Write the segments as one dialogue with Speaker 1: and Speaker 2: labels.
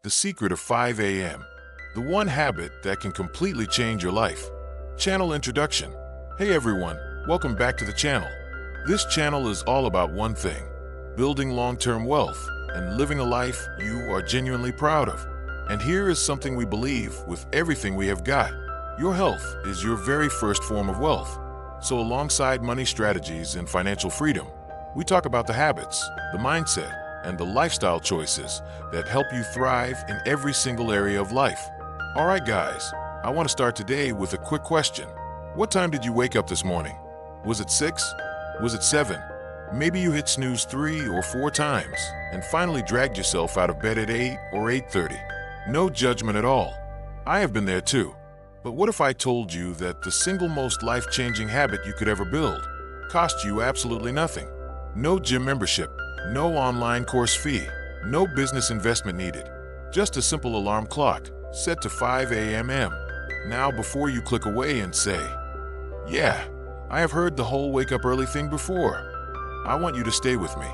Speaker 1: The secret of 5 a.m. The one habit that can completely change your life. Channel introduction. Hey everyone, welcome back to the channel. This channel is all about one thing: building long-term wealth and living a life you are genuinely proud of. And here is something we believe with everything we have got. Your health is your very first form of wealth. So alongside money strategies and financial freedom, we talk about the habits, the mindset, and the lifestyle choices that help you thrive in every single area of life. All right, guys, I want to start today with a quick question. What time did you wake up this morning? Was it 6? Was it 7? Maybe you hit snooze 3 or 4 times and finally dragged yourself out of bed at 8 or 8:30. No judgment at all. I have been there too. But what if I told you that the single most life-changing habit you could ever build cost you absolutely nothing? No gym membership, no online course fee, no business investment needed. Just a simple alarm clock set to 5 a.m. Now, before you click away and say, "Yeah, I have heard the whole wake up early thing before," I want you to stay with me,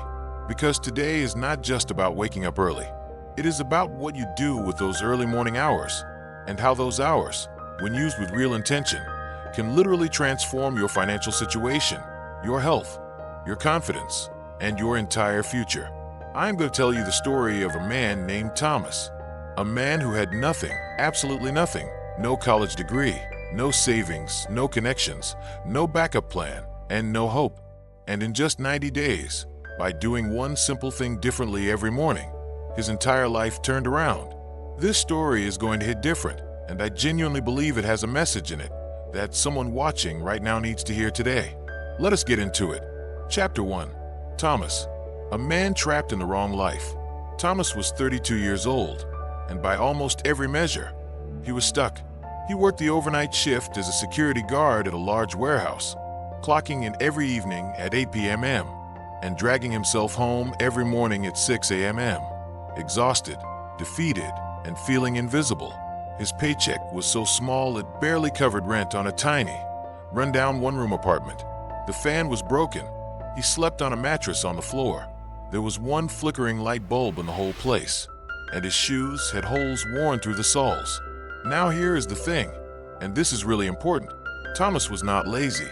Speaker 1: because today is not just about waking up early. It is about what you do with those early morning hours, and how those hours, when used with real intention, can literally transform your financial situation, your health, your confidence, and your entire future. I'm going to tell you the story of a man named Thomas. A man who had nothing, absolutely nothing. No college degree, no savings, no connections, no backup plan, and no hope. And in just 90 days, by doing one simple thing differently every morning, his entire life turned around. This story is going to hit different, and I genuinely believe it has a message in it that someone watching right now needs to hear today. Let us get into it. Chapter 1. Thomas, a man trapped in the wrong life. Thomas was 32 years old, and by almost every measure, he was stuck. He worked the overnight shift as a security guard at a large warehouse, clocking in every evening at 8 p.m. and dragging himself home every morning at 6 a.m. Exhausted, defeated, and feeling invisible. His paycheck was so small it barely covered rent on a tiny, run-down one-room apartment. The fan was broken. He slept on a mattress on the floor. There was one flickering light bulb in the whole place, and his shoes had holes worn through the soles. Now here is the thing, and this is really important. Thomas was not lazy.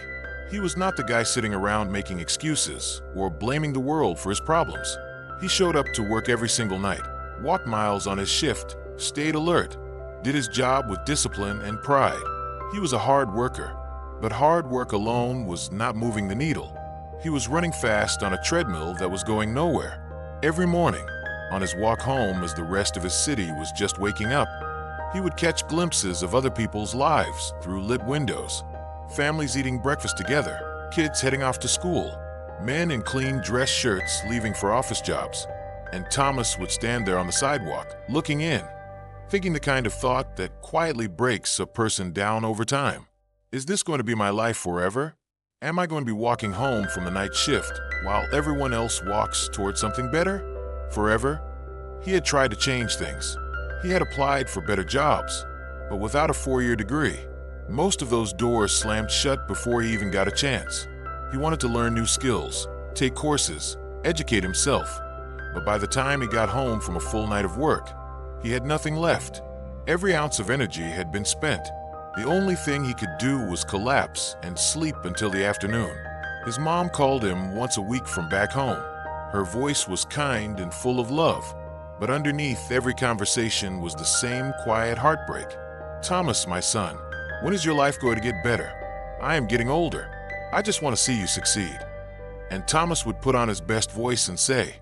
Speaker 1: He was not the guy sitting around making excuses or blaming the world for his problems. He showed up to work every single night, walked miles on his shift, stayed alert, did his job with discipline and pride. He was a hard worker, but hard work alone was not moving the needle. He was running fast on a treadmill that was going nowhere. Every morning, on his walk home as the rest of his city was just waking up, he would catch glimpses of other people's lives through lit windows. Families eating breakfast together, kids heading off to school, men in clean dress shirts leaving for office jobs. And Thomas would stand there on the sidewalk, looking in, thinking the kind of thought that quietly breaks a person down over time. Is this going to be my life forever? Am I going to be walking home from the night shift while everyone else walks towards something better? Forever? He had tried to change things. He had applied for better jobs, but without a 4-year degree, most of those doors slammed shut before he even got a chance. He wanted to learn new skills, take courses, educate himself, but by the time he got home from a full night of work, he had nothing left. Every ounce of energy had been spent. The only thing he could do was collapse and sleep until the afternoon. His mom called him once a week from back home. Her voice was kind and full of love, but underneath every conversation was the same quiet heartbreak. "Thomas, my son, when is your life going to get better? I am getting older. I just want to see you succeed." And Thomas would put on his best voice and say,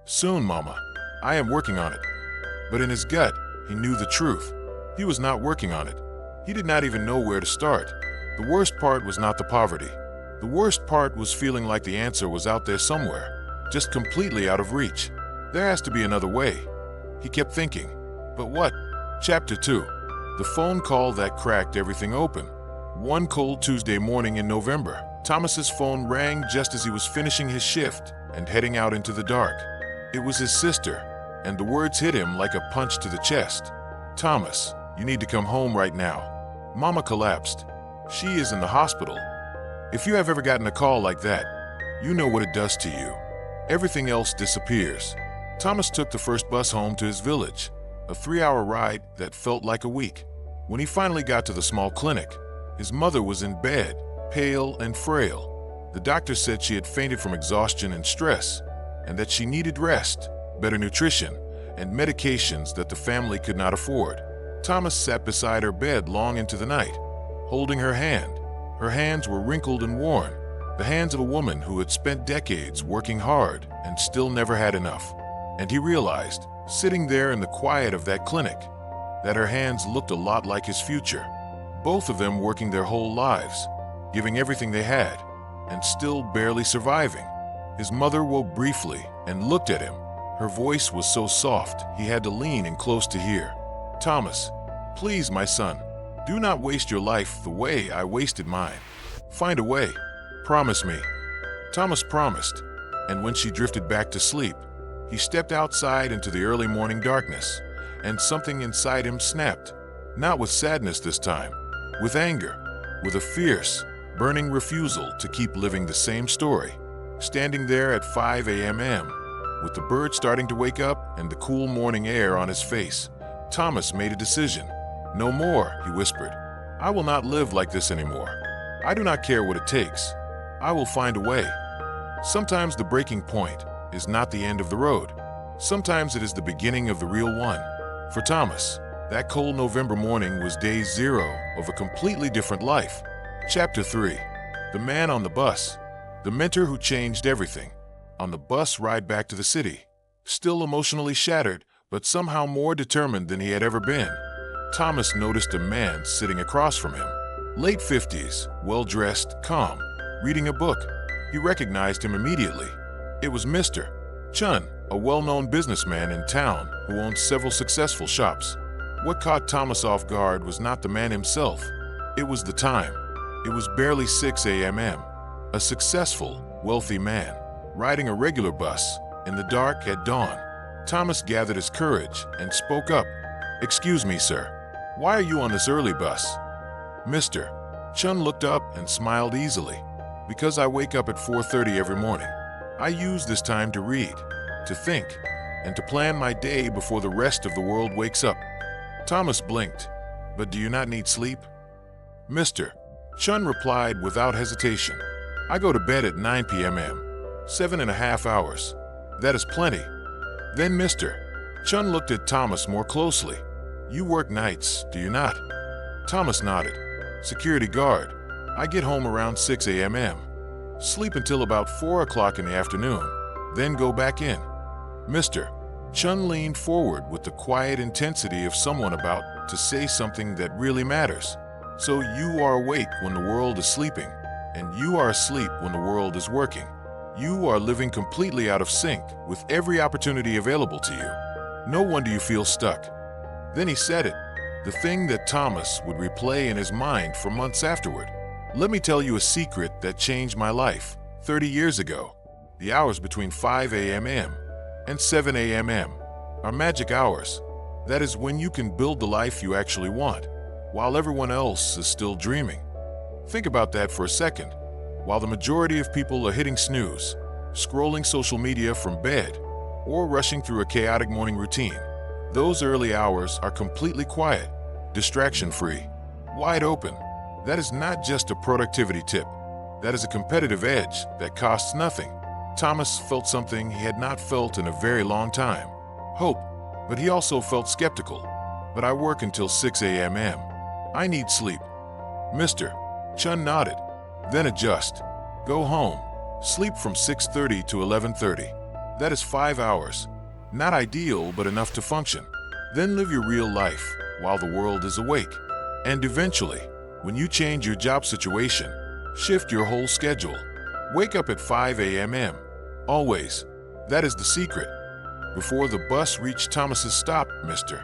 Speaker 1: "Soon, Mama. I am working on it." But in his gut, he knew the truth. He was not working on it. He did not even know where to start. The worst part was not the poverty. The worst part was feeling like the answer was out there somewhere, just completely out of reach. There has to be another way, he kept thinking. But what? Chapter 2. The phone call that cracked everything open. One cold Tuesday morning in November, Thomas's phone rang just as he was finishing his shift and heading out into the dark. It was his sister, and the words hit him like a punch to the chest. "Thomas, you need to come home right now. Mama collapsed. She is in the hospital." If you have ever gotten a call like that, you know what it does to you. Everything else disappears. Thomas took the first bus home to his village, a 3-hour ride that felt like a week. When he finally got to the small clinic, his mother was in bed, pale and frail. The doctor said she had fainted from exhaustion and stress, and that she needed rest, better nutrition, and medications that the family could not afford. Thomas sat beside her bed long into the night, holding her hand. Her hands were wrinkled and worn, the hands of a woman who had spent decades working hard and still never had enough. And he realized, sitting there in the quiet of that clinic, that her hands looked a lot like his future. Both of them working their whole lives, giving everything they had, and still barely surviving. His mother woke briefly and looked at him. Her voice was so soft he had to lean in close to hear. "Thomas, please, my son, do not waste your life the way I wasted mine. Find a way. Promise me." Thomas promised, and when she drifted back to sleep, he stepped outside into the early morning darkness, and something inside him snapped. Not with sadness this time, with anger, with a fierce, burning refusal to keep living the same story. Standing there at 5 a.m., with the birds starting to wake up and the cool morning air on his face, Thomas made a decision. "No more," he whispered. "I will not live like this anymore. I do not care what it takes. I will find a way." Sometimes the breaking point is not the end of the road. Sometimes it is the beginning of the real one. For Thomas, that cold November morning was day 0 of a completely different life. Chapter 3. The Man on the Bus. The mentor who changed everything. On the bus ride back to the city, still emotionally shattered, but somehow more determined than he had ever been, Thomas noticed a man sitting across from him. Late 50s, well-dressed, calm, reading a book. He recognized him immediately. It was Mr. Chun, a well-known businessman in town who owned several successful shops. What caught Thomas off guard was not the man himself. It was the time. It was barely 6 a.m. A successful, wealthy man, riding a regular bus, in the dark at dawn. Thomas gathered his courage and spoke up. "Excuse me, sir. Why are you on this early bus?" Mr. Chun looked up and smiled easily. "Because I wake up at 4:30 every morning. I use this time to read, to think, and to plan my day before the rest of the world wakes up." Thomas blinked. "But do you not need sleep?" Mr. Chun replied without hesitation. "I go to bed at 9 p.m. 7.5 hours. That is plenty." Then Mr. Chun looked at Thomas more closely. "You work nights, do you not?" Thomas nodded. "Security guard. I get home around 6 a.m. Sleep until about 4 o'clock in the afternoon, then go back in." Mr. Chun leaned forward with the quiet intensity of someone about to say something that really matters. "So you are awake when the world is sleeping, and you are asleep when the world is working. You are living completely out of sync with every opportunity available to you. No wonder you feel stuck." Then he said it, the thing that Thomas would replay in his mind for months afterward. "Let me tell you a secret that changed my life 30 years ago. The hours between 5 a.m. and 7 a.m. are magic hours. That is when you can build the life you actually want, while everyone else is still dreaming." Think about that for a second. While the majority of people are hitting snooze, scrolling social media from bed, or rushing through a chaotic morning routine, those early hours are completely quiet, distraction-free, wide open. That is not just a productivity tip. That is a competitive edge that costs nothing. Thomas felt something he had not felt in a very long time. Hope, but he also felt skeptical. "But I work until 6 a.m. I need sleep." Mr. Chun nodded. "Then adjust. Go home. Sleep from 6:30 to 11:30. That is 5 hours. Not ideal, but enough to function. Then live your real life while the world is awake. And eventually, when you change your job situation, shift your whole schedule. Wake up at 5 a.m. Always. That is the secret." Before the bus reached Thomas's stop, Mr.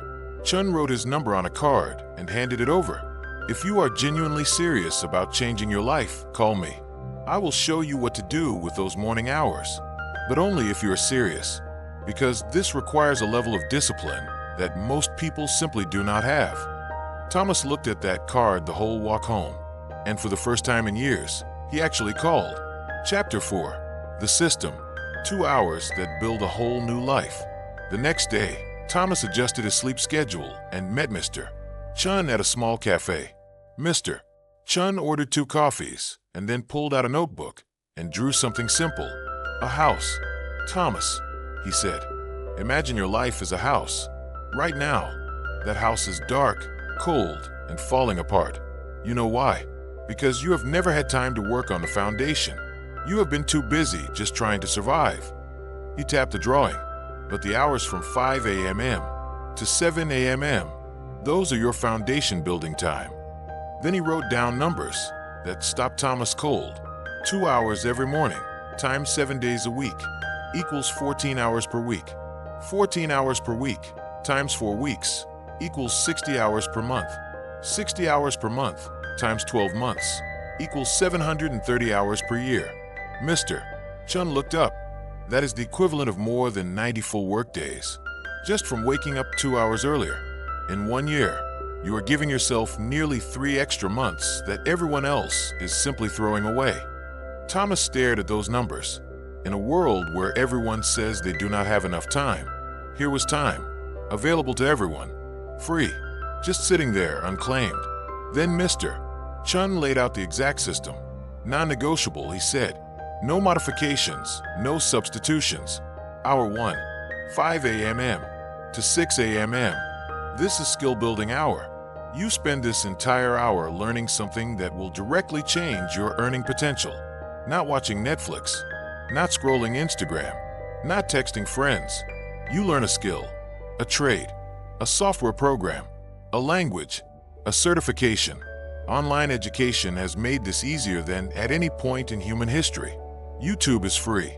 Speaker 1: Chun wrote his number on a card and handed it over. "If you are genuinely serious about changing your life, call me. I will show you what to do with those morning hours. But only if you are serious, because this requires a level of discipline that most people simply do not have." Thomas looked at that card the whole walk home, and for the first time in years, he actually called. Chapter 4. The System. 2 hours that build a whole new life. The next day, Thomas adjusted his sleep schedule and met Mr. Chun at a small cafe. Mr. Chun ordered 2 coffees and then pulled out a notebook and drew something simple. A house. Thomas, he said, imagine your life as a house. Right now, that house is dark, cold, and falling apart. You know why? Because you have never had time to work on the foundation. You have been too busy just trying to survive. He tapped the drawing, but the hours from 5 a.m. to 7 a.m., those are your foundation building time. Then he wrote down numbers that stopped Thomas cold. 2 hours every morning, times 7 days a week, equals 14 hours per week. 14 hours per week, times 4 weeks, equals 60 hours per month. 60 hours per month, times 12 months, equals 730 hours per year. Mr. Chun looked up. That is the equivalent of more than 90 full workdays, just from waking up 2 hours earlier. In 1 year, you are giving yourself nearly 3 extra months that everyone else is simply throwing away. Thomas stared at those numbers. In a world where everyone says they do not have enough time, here was time, available to everyone, free, just sitting there unclaimed. Then Mr. Chun laid out the exact system. Non-negotiable, he said. No modifications, no substitutions. Hour 1, 5 a.m. to 6 a.m. This is skill building hour. You spend this entire hour learning something that will directly change your earning potential. Not watching Netflix, not scrolling Instagram, not texting friends. You learn a skill, a trade, a software program, a language, a certification. Online education has made this easier than at any point in human history. YouTube is free.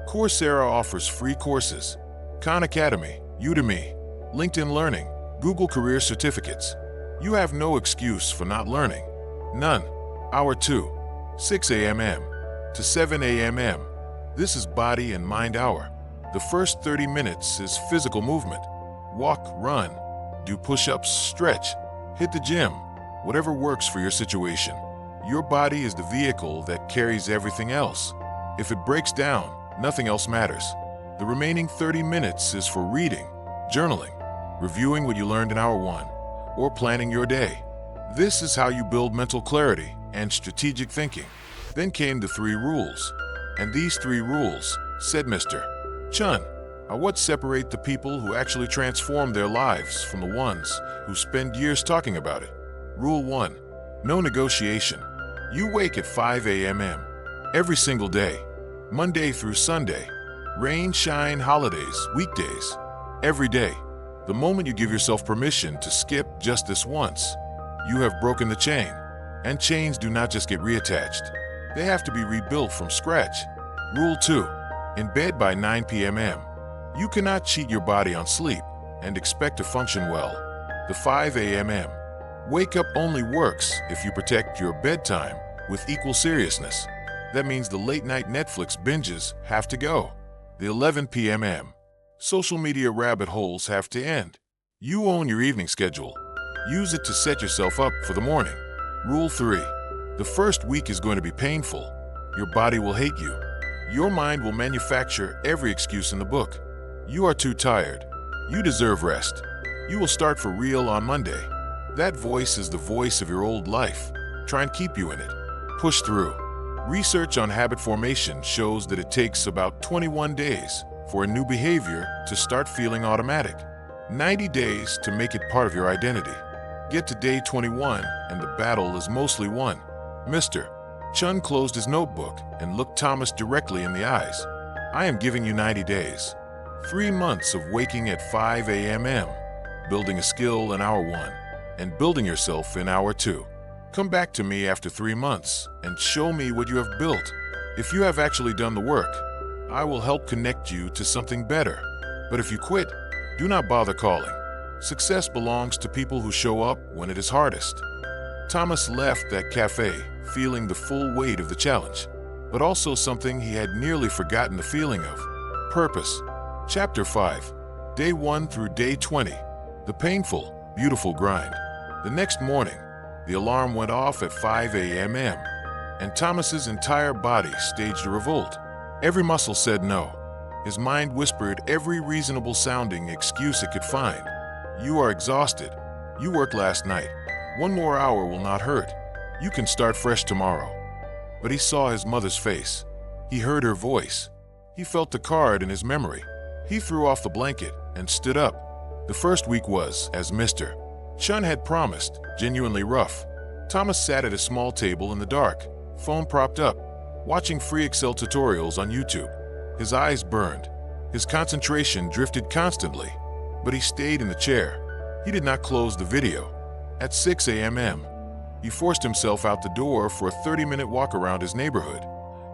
Speaker 1: Coursera offers free courses. Khan Academy, Udemy, LinkedIn Learning, Google Career Certificates. You have no excuse for not learning. None. Hour 2, 6 a.m. to 7 a.m. This is body and mind hour. The first 30 minutes is physical movement. Walk, run, do push-ups, stretch, hit the gym, whatever works for your situation. Your body is the vehicle that carries everything else. If it breaks down, nothing else matters. The remaining 30 minutes is for reading, journaling, reviewing what you learned in hour 1, or planning your day. This is how you build mental clarity and strategic thinking. Then came the 3 rules. And these 3 rules, said Mr. Chun, are what separate the people who actually transform their lives from the ones who spend years talking about it. Rule 1. No negotiation. You wake at 5 a.m. every single day, Monday through Sunday, rain, shine, holidays, weekdays, every day. The moment you give yourself permission to skip just this once, you have broken the chain. And chains do not just get reattached. They have to be rebuilt from scratch. Rule 2. In bed by 9 p.m. You cannot cheat your body on sleep and expect to function well. The 5 a.m. wake up only works if you protect your bedtime with equal seriousness. That means the late-night Netflix binges have to go. The 11 p.m. social media rabbit holes have to end. You own your evening schedule. Use it to set yourself up for the morning. Rule 3. The first week is going to be painful. Your body will hate you. Your mind will manufacture every excuse in the book. You are too tired. You deserve rest. You will start for real on Monday. That voice is the voice of your old life. Try and keep you in it. Push through. Research on habit formation shows that it takes about 21 days for a new behavior to start feeling automatic. 90 days to make it part of your identity. Get to day 21 and the battle is mostly won. Mr. Chun closed his notebook and looked Thomas directly in the eyes. I am giving you 90 days. 3 months of waking at 5 a.m., building a skill in hour 1, and building yourself in hour 2. Come back to me after 3 months and show me what you have built. If you have actually done the work, I will help connect you to something better. But if you quit, do not bother calling. Success belongs to people who show up when it is hardest. Thomas left that cafe feeling the full weight of the challenge, but also something he had nearly forgotten the feeling of. Purpose. Chapter 5. Day 1 through day 20. The painful, beautiful grind. The next morning, the alarm went off at 5 a.m. and Thomas's entire body staged a revolt. Every muscle said no. His mind whispered every reasonable-sounding excuse it could find. You are exhausted. You worked last night. One more hour will not hurt. You can start fresh tomorrow. But he saw his mother's face. He heard her voice. He felt the card in his memory. He threw off the blanket and stood up. The first week was, as Mr. Chun had promised, genuinely rough. Thomas sat at a small table in the dark, phone propped up, watching free Excel tutorials on YouTube. His eyes burned. His concentration drifted constantly, but he stayed in the chair. He did not close the video. At 6 a.m., he forced himself out the door for a 30-minute walk around his neighborhood,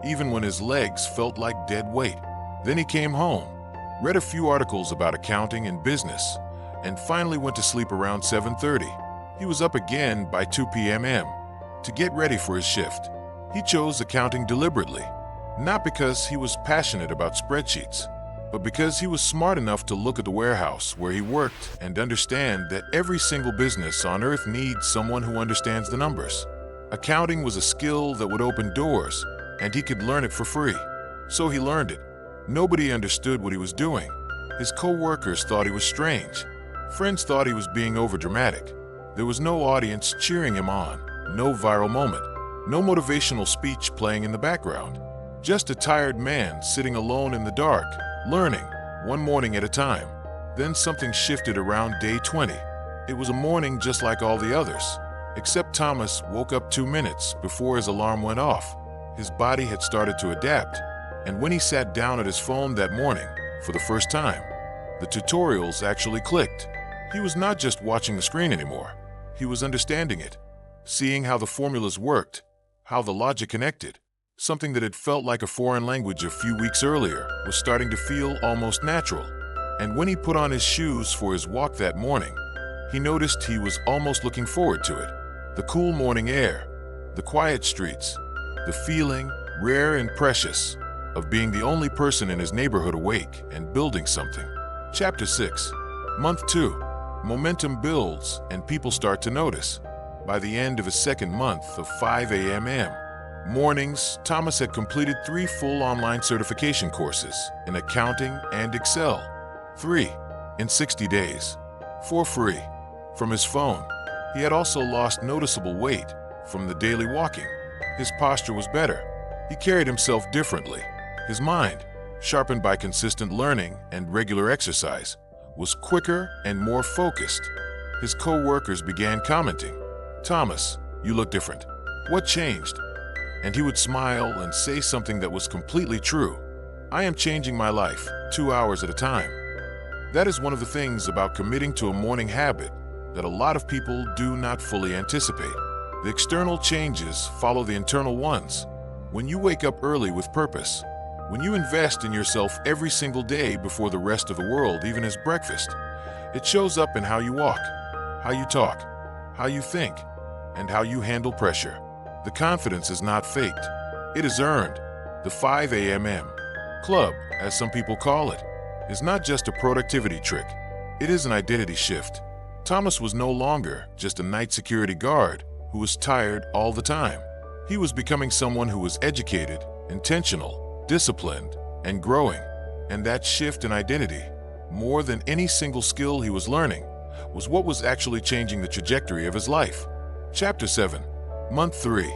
Speaker 1: even when his legs felt like dead weight. Then he came home, read a few articles about accounting and business, and finally went to sleep around 7:30. He was up again by 2 p.m. to get ready for his shift. He chose accounting deliberately, not because he was passionate about spreadsheets, but because he was smart enough to look at the warehouse where he worked and understand that every single business on earth needs someone who understands the numbers. Accounting was a skill that would open doors, and he could learn it for free. So he learned it. Nobody understood what he was doing. His co-workers thought he was strange. Friends thought he was being overdramatic. There was no audience cheering him on, no viral moment, no motivational speech playing in the background. Just a tired man sitting alone in the dark, learning, one morning at a time. Then something shifted around day 20. It was a morning just like all the others, except Thomas woke up 2 minutes before his alarm went off. His body had started to adapt, and when he sat down at his phone that morning, for the first time, the tutorials actually clicked. He was not just watching the screen anymore. He was understanding it, seeing how the formulas worked, how the logic connected. Something that had felt like a foreign language a few weeks earlier was starting to feel almost natural. And when he put on his shoes for his walk that morning, he noticed he was almost looking forward to it. The cool morning air, the quiet streets, the feeling, rare and precious, of being the only person in his neighborhood awake and building something. Chapter 6. Month 2. Momentum builds and people start to notice. By the end of his second month of 5 a.m. mornings, Thomas had completed 3 full online certification courses in accounting and Excel. 3 in 60 days, for free, from his phone. He had also lost noticeable weight from the daily walking. His posture was better. He carried himself differently. His mind, sharpened by consistent learning and regular exercise, was quicker and more focused. His co-workers began commenting, "Thomas, you look different. What changed?" And he would smile and say something that was completely true. "I am changing my life, 2 hours at a time." That is one of the things about committing to a morning habit that a lot of people do not fully anticipate. The external changes follow the internal ones. When you wake up early with purpose, when you invest in yourself every single day before the rest of the world even has breakfast, it shows up in how you walk, how you talk, how you think, and how you handle pressure. The confidence is not faked. It is earned. The 5 a.m. club, as some people call it, is not just a productivity trick. It is an identity shift. Thomas was no longer just a night security guard who was tired all the time. He was becoming someone who was educated, intentional, disciplined, and growing. And that shift in identity, more than any single skill he was learning, was what was actually changing the trajectory of his life. Chapter 7. Month 3.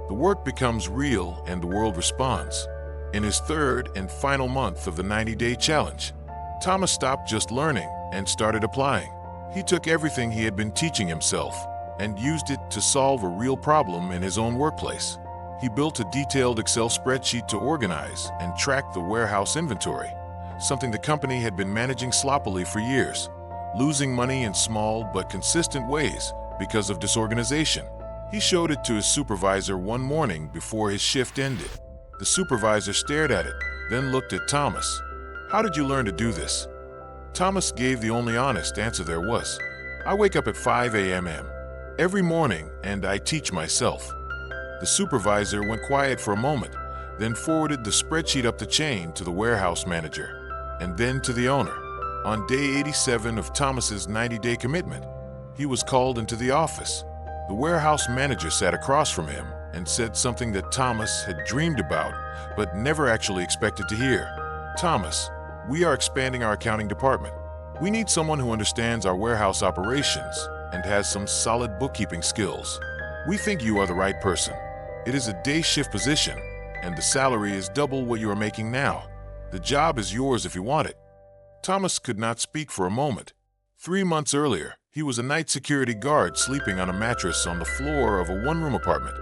Speaker 1: The work becomes real and the world responds. In his third and final month of the 90-day challenge, Thomas stopped just learning and started applying. He took everything he had been teaching himself and used it to solve a real problem in his own workplace. He built a detailed Excel spreadsheet to organize and track the warehouse inventory, something the company had been managing sloppily for years, losing money in small but consistent ways because of disorganization. He showed it to his supervisor one morning before his shift ended. The supervisor stared at it, then looked at Thomas. "How did you learn to do this?" Thomas gave the only honest answer there was. "I wake up at 5 a.m. every morning and I teach myself." The supervisor went quiet for a moment, then forwarded the spreadsheet up the chain to the warehouse manager, and then to the owner. On day 87 of Thomas's 90-day commitment, he was called into the office. The warehouse manager sat across from him and said something that Thomas had dreamed about but never actually expected to hear. "Thomas, We are expanding our accounting department. We need someone who understands our warehouse operations and has some solid bookkeeping skills. We think you are the right person. It is a day shift position, and the salary is double what you are making now. The job is yours if you want it." Thomas could not speak for a moment. 3 months earlier, he was a night security guard sleeping on a mattress on the floor of a one-room apartment,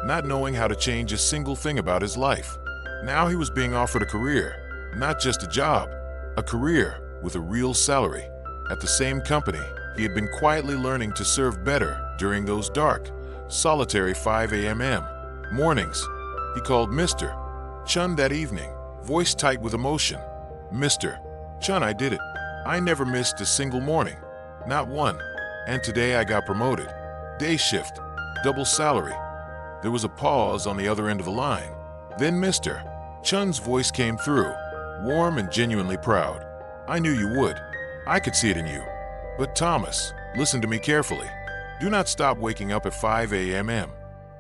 Speaker 1: not knowing how to change a single thing about his life. Now he was being offered a career, not just a job, a career with a real salary. At the same company, he had been quietly learning to serve better during those dark, solitary 5 a.m. mornings. He called Mr. Chun that evening, voice tight with emotion. "Mr. Chun, I did it. I never missed a single morning. Not one. And today I got promoted. Day shift, double salary." There was a pause on the other end of the line. Then Mr. Chun's voice came through, warm and genuinely proud. "I knew you would. I could see it in you. But Thomas, listen to me carefully. Do not stop waking up at 5 a.m.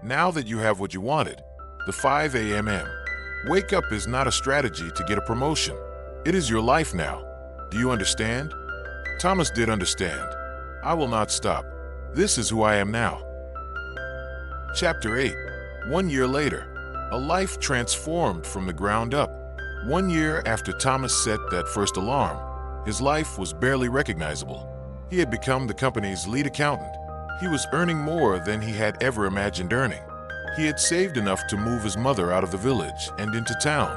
Speaker 1: Now that you have what you wanted, the 5 a.m. wake up is not a strategy to get a promotion. It is your life now. Do you understand?" Thomas did understand. "I will not stop. This is who I am now." Chapter 8. 1 year later. A life transformed from the ground up. 1 year after Thomas set that first alarm, his life was barely recognizable. He had become the company's lead accountant. He was earning more than he had ever imagined earning. He had saved enough to move his mother out of the village and into town,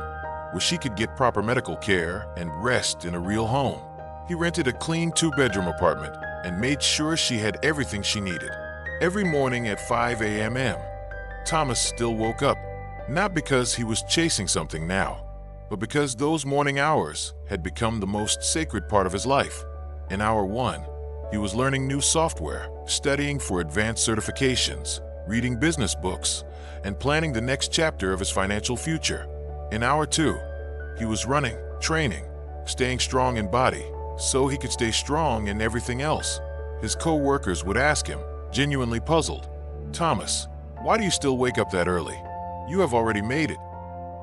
Speaker 1: where she could get proper medical care and rest in a real home. He rented a clean 2-bedroom apartment and made sure she had everything she needed. Every morning at 5 a.m., Thomas still woke up, not because he was chasing something now, but because those morning hours had become the most sacred part of his life. In hour 1, he was learning new software, studying for advanced certifications, reading business books, and planning the next chapter of his financial future. In hour 2, he was running, training, staying strong in body, so he could stay strong in everything else. His co-workers would ask him, genuinely puzzled, "Thomas, why do you still wake up that early? You have already made it."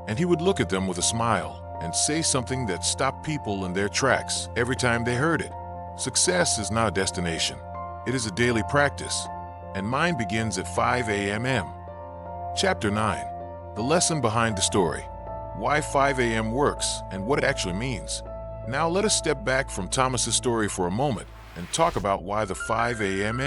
Speaker 1: And he would look at them with a smile and say something that stopped people in their tracks every time they heard it. Success is not a destination. It is a daily practice, and mine begins at 5 a.m. Chapter 9. The lesson behind the story. Why 5 a.m. works and what it actually means. Now let us step back from Thomas's story for a moment and talk about why the 5 a.m.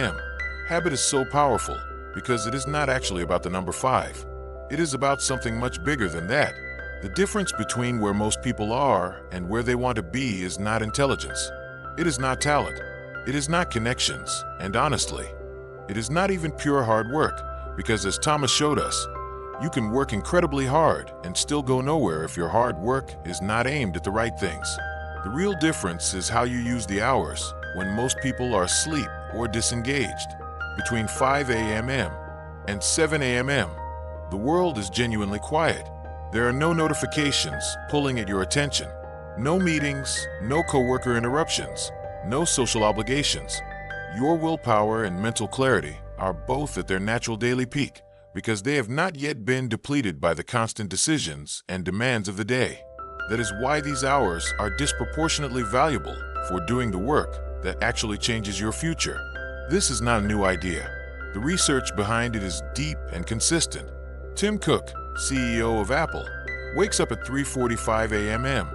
Speaker 1: habit is so powerful, because it is not actually about the number 5. It is about something much bigger than that. The difference between where most people are and where they want to be is not intelligence. It is not talent. It is not connections. And honestly, it is not even pure hard work, because as Thomas showed us, you can work incredibly hard and still go nowhere if your hard work is not aimed at the right things. The real difference is how you use the hours when most people are asleep or disengaged. Between 5 a.m. and 7 a.m., the world is genuinely quiet. There are no notifications pulling at your attention, no meetings, no coworker interruptions, no social obligations. Your willpower and mental clarity are both at their natural daily peak because they have not yet been depleted by the constant decisions and demands of the day. That is why these hours are disproportionately valuable for doing the work that actually changes your future. This is not a new idea. The research behind it is deep and consistent. Tim Cook, CEO of Apple, wakes up at 3:45 a.m.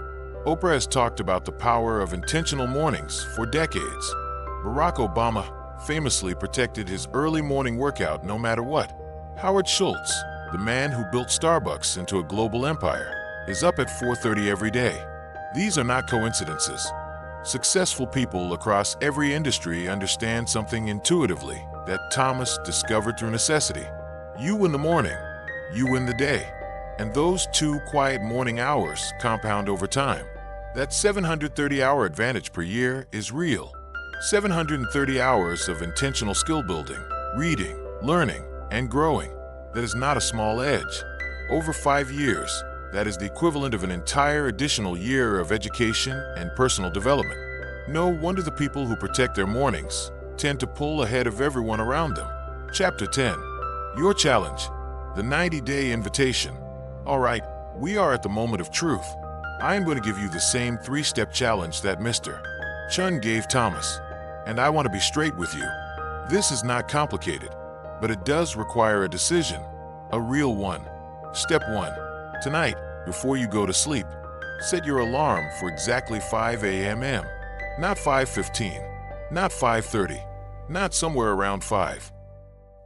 Speaker 1: Oprah has talked about the power of intentional mornings for decades. Barack Obama famously protected his early morning workout no matter what. Howard Schultz, the man who built Starbucks into a global empire, is up at 4:30 every day. These are not coincidences. Successful people across every industry understand something intuitively that Thomas discovered through necessity. You win the morning, you win the day. And those 2 quiet morning hours compound over time. That 730-hour advantage per year is real. 730 hours of intentional skill building, reading, learning, and growing. That is not a small edge. Over 5 years, that is the equivalent of an entire additional year of education and personal development. No wonder the people who protect their mornings tend to pull ahead of everyone around them. Chapter 10. Your challenge. The 90-day invitation. All right, we are at the moment of truth. I am going to give you the same 3-step challenge that Mr. Chun gave Thomas. And I want to be straight with you. This is not complicated, but it does require a decision, a real one. Step 1. Tonight, before you go to sleep, set your alarm for exactly 5 a.m. Not 5:15, not 5:30, not somewhere around 5.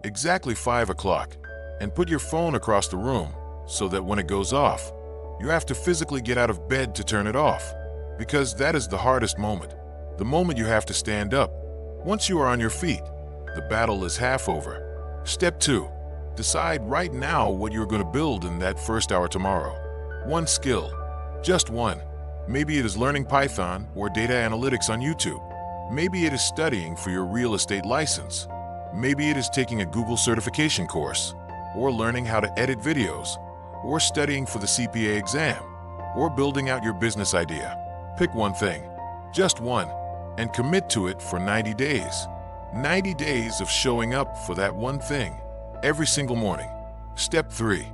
Speaker 1: Exactly 5 o'clock, and put your phone across the room so that when it goes off, you have to physically get out of bed to turn it off, because that is the hardest moment, the moment you have to stand up. Once you are on your feet, the battle is half over. Step 2. Decide right now what you're going to build in that first hour tomorrow. One skill, just one. Maybe it is learning Python or data analytics on YouTube. Maybe it is studying for your real estate license. Maybe it is taking a Google certification course, or learning how to edit videos, or studying for the CPA exam, or building out your business idea. Pick one thing, just one, and commit to it for 90 days. 90 days of showing up for that one thing, every single morning. Step 3.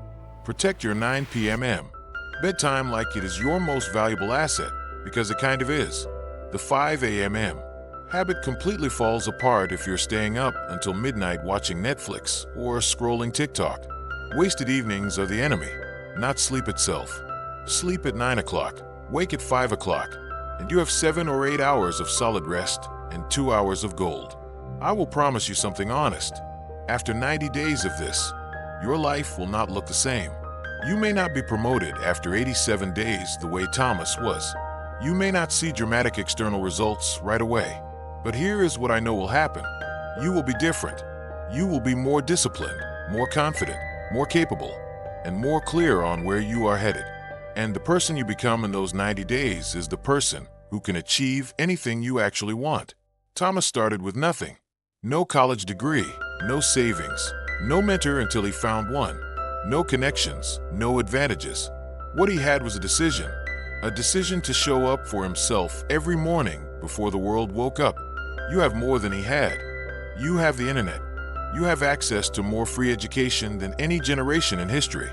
Speaker 1: Protect your 9 p.m. bedtime like it is your most valuable asset, because it kind of is. The 5 a.m. habit completely falls apart if you're staying up until midnight watching Netflix or scrolling TikTok. Wasted evenings are the enemy, not sleep itself. Sleep at 9 o'clock, wake at 5 o'clock, and you have 7 or 8 hours of solid rest and 2 hours of gold. I will promise you something honest. After 90 days of this, your life will not look the same. You may not be promoted after 87 days the way Thomas was. You may not see dramatic external results right away. But here is what I know will happen. You will be different. You will be more disciplined, more confident, more capable, and more clear on where you are headed. And the person you become in those 90 days is the person who can achieve anything you actually want. Thomas started with nothing. No college degree, no savings, no mentor until he found one, no connections, no advantages. What he had was a decision to show up for himself every morning before the world woke up. You have more than he had. You have the internet. You have access to more free education than any generation in history.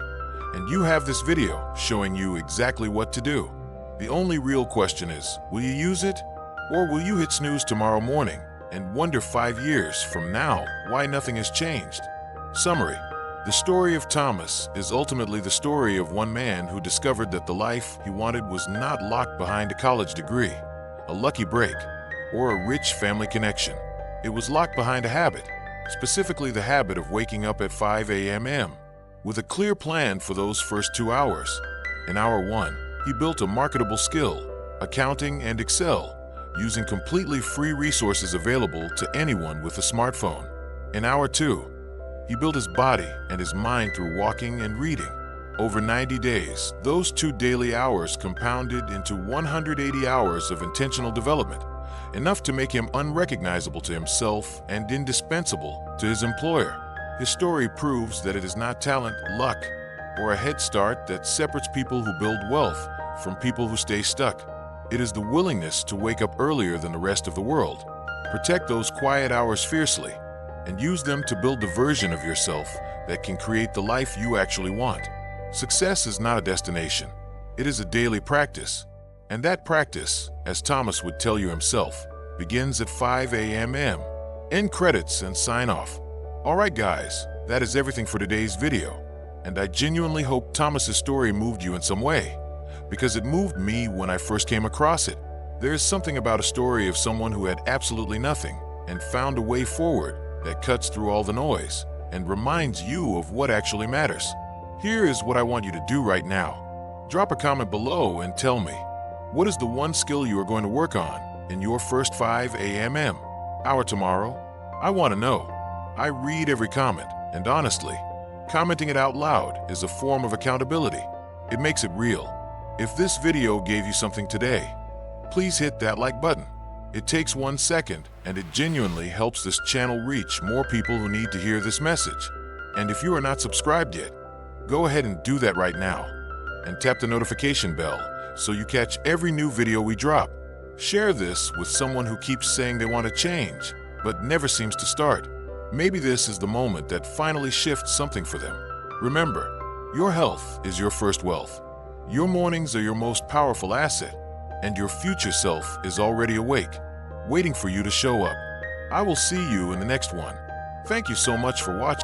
Speaker 1: And you have this video showing you exactly what to do. The only real question is, will you use it? Or will you hit snooze tomorrow morning and wonder 5 years from now why nothing has changed? Summary. The story of Thomas is ultimately the story of one man who discovered that the life he wanted was not locked behind a college degree, a lucky break, or a rich family connection. It was locked behind a habit, specifically the habit of waking up at 5 a.m. with a clear plan for those first 2 hours. In hour 1, he built a marketable skill, accounting and Excel, using completely free resources available to anyone with a smartphone. In hour 2, he built his body and his mind through walking and reading. Over 90 days, those 2 daily hours compounded into 180 hours of intentional development, enough to make him unrecognizable to himself and indispensable to his employer. His story proves that it is not talent, luck, or a head start that separates people who build wealth from people who stay stuck. It is the willingness to wake up earlier than the rest of the world, protect those quiet hours fiercely, and use them to build the version of yourself that can create the life you actually want. Success is not a destination. It is a daily practice. And that practice, as Thomas would tell you himself, begins at 5 a.m. End credits and sign off. Alright guys, that is everything for today's video. And I genuinely hope Thomas's story moved you in some way, because it moved me when I first came across it. There is something about a story of someone who had absolutely nothing and found a way forward that cuts through all the noise and reminds you of what actually matters. Here is what I want you to do right now. Drop a comment below and tell me, what is the one skill you are going to work on in your first 5 a.m. hour tomorrow? I want to know. I read every comment, and honestly, commenting it out loud is a form of accountability. It makes it real. If this video gave you something today, please hit that like button. It takes 1 second, and it genuinely helps this channel reach more people who need to hear this message. And if you are not subscribed yet, go ahead and do that right now. And tap the notification bell so you catch every new video we drop. Share this with someone who keeps saying they want to change, but never seems to start. Maybe this is the moment that finally shifts something for them. Remember, your health is your first wealth. Your mornings are your most powerful asset, and your future self is already awake, waiting for you to show up. I will see you in the next one. Thank you so much for watching.